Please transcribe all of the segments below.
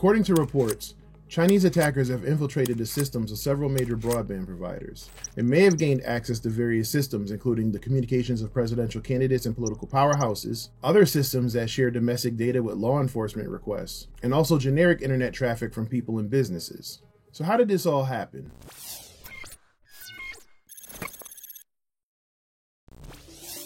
According to reports, Chinese attackers have infiltrated the systems of several major broadband providers and may have gained access to various systems, including the communications of presidential candidates and political powerhouses, other systems that share domestic data with law enforcement requests, and also generic internet traffic from people and businesses. So how did this all happen?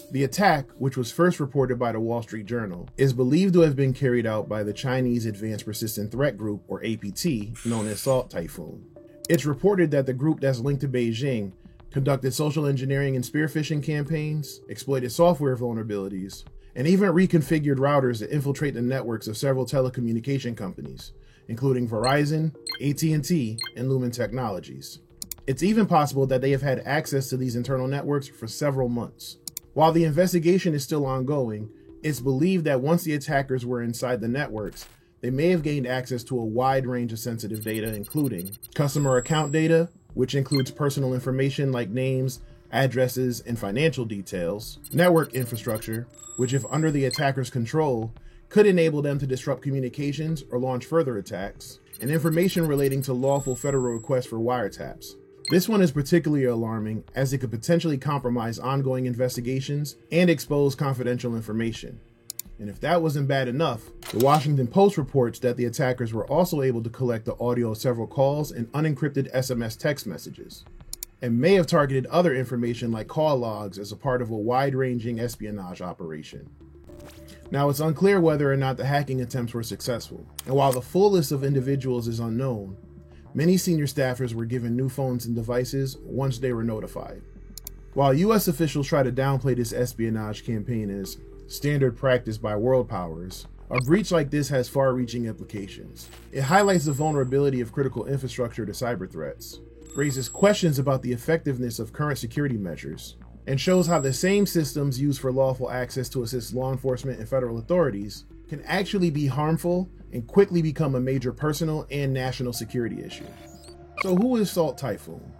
The attack, which was first reported by the Wall Street Journal, is believed to have been carried out by the Chinese Advanced Persistent Threat Group, or APT, known as Salt Typhoon. It's reported that the group that's linked to Beijing conducted social engineering and spear phishing campaigns, exploited software vulnerabilities, and even reconfigured routers to infiltrate the networks of several telecommunication companies, including Verizon, AT&T, and Lumen Technologies. It's even possible that they have had access to these internal networks for several months. While the investigation is still ongoing, it's believed that once the attackers were inside the networks, they may have gained access to a wide range of sensitive data, including customer account data, which includes personal information like names, addresses, and financial details, network infrastructure, which if under the attacker's control, could enable them to disrupt communications or launch further attacks, and information relating to lawful federal requests for wiretaps. This one is particularly alarming as it could potentially compromise ongoing investigations and expose confidential information. And if that wasn't bad enough, the Washington Post reports that the attackers were also able to collect the audio of several calls and unencrypted SMS text messages, and may have targeted other information like call logs as a part of a wide-ranging espionage operation. Now, it's unclear whether or not the hacking attempts were successful, and while the full list of individuals is unknown, many senior staffers were given new phones and devices once they were notified. While US officials try to downplay this espionage campaign as standard practice by world powers, a breach like this has far-reaching implications. It highlights the vulnerability of critical infrastructure to cyber threats, raises questions about the effectiveness of current security measures, and shows how the same systems used for lawful access to assist law enforcement and federal authorities can actually be harmful and quickly become a major personal and national security issue. So who is Salt Typhoon?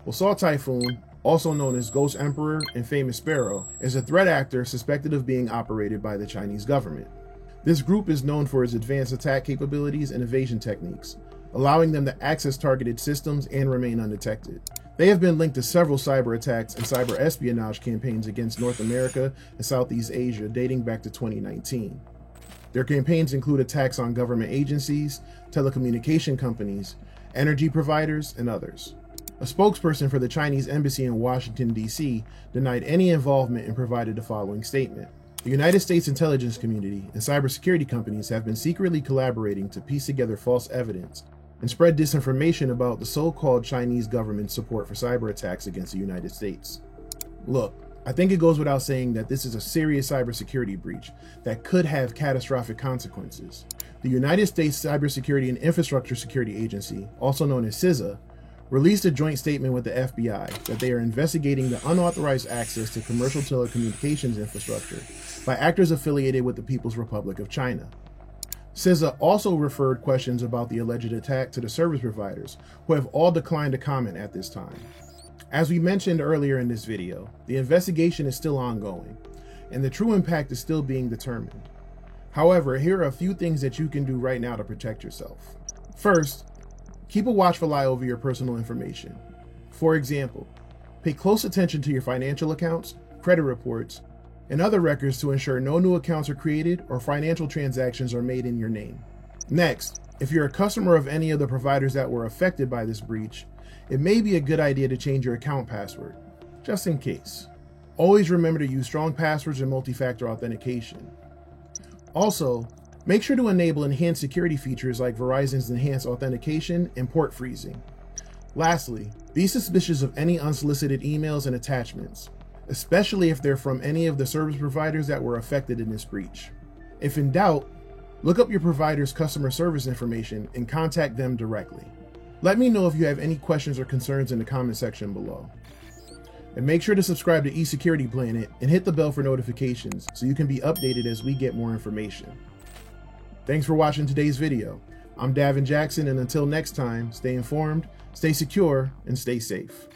Well, Salt Typhoon, also known as Ghost Emperor and Famous Sparrow, is a threat actor suspected of being operated by the Chinese government. This group is known for its advanced attack capabilities and evasion techniques, allowing them to access targeted systems and remain undetected. They have been linked to several cyber attacks and cyber espionage campaigns against North America and Southeast Asia dating back to 2019. Their campaigns include attacks on government agencies, telecommunication companies, energy providers, and others. A spokesperson for the Chinese embassy in Washington, D.C. denied any involvement and provided the following statement. The United States intelligence community and cybersecurity companies have been secretly collaborating to piece together false evidence and spread disinformation about the so-called Chinese government's support for cyber attacks against the United States. Look, I think it goes without saying that this is a serious cybersecurity breach that could have catastrophic consequences. The United States Cybersecurity and Infrastructure Security Agency, also known as CISA, released a joint statement with the FBI that they are investigating the unauthorized access to commercial telecommunications infrastructure by actors affiliated with the People's Republic of China. CISA also referred questions about the alleged attack to the service providers, who have all declined to comment at this time. As we mentioned earlier in this video, the investigation is still ongoing, and the true impact is still being determined. However, here are a few things that you can do right now to protect yourself. First, keep a watchful eye over your personal information. For example, pay close attention to your financial accounts, credit reports, and other records to ensure no new accounts are created or financial transactions are made in your name. Next, if you're a customer of any of the providers that were affected by this breach, it may be a good idea to change your account password, just in case. Always remember to use strong passwords and multi-factor authentication. Also, make sure to enable enhanced security features like Verizon's enhanced authentication and port freezing. Lastly, be suspicious of any unsolicited emails and attachments, especially if they're from any of the service providers that were affected in this breach. If in doubt, look up your provider's customer service information and contact them directly. Let me know if you have any questions or concerns in the comment section below. And make sure to subscribe to eSecurity Planet and hit the bell for notifications so you can be updated as we get more information. Thanks for watching today's video. I'm Davin Jackson, and until next time, stay informed, stay secure, and stay safe.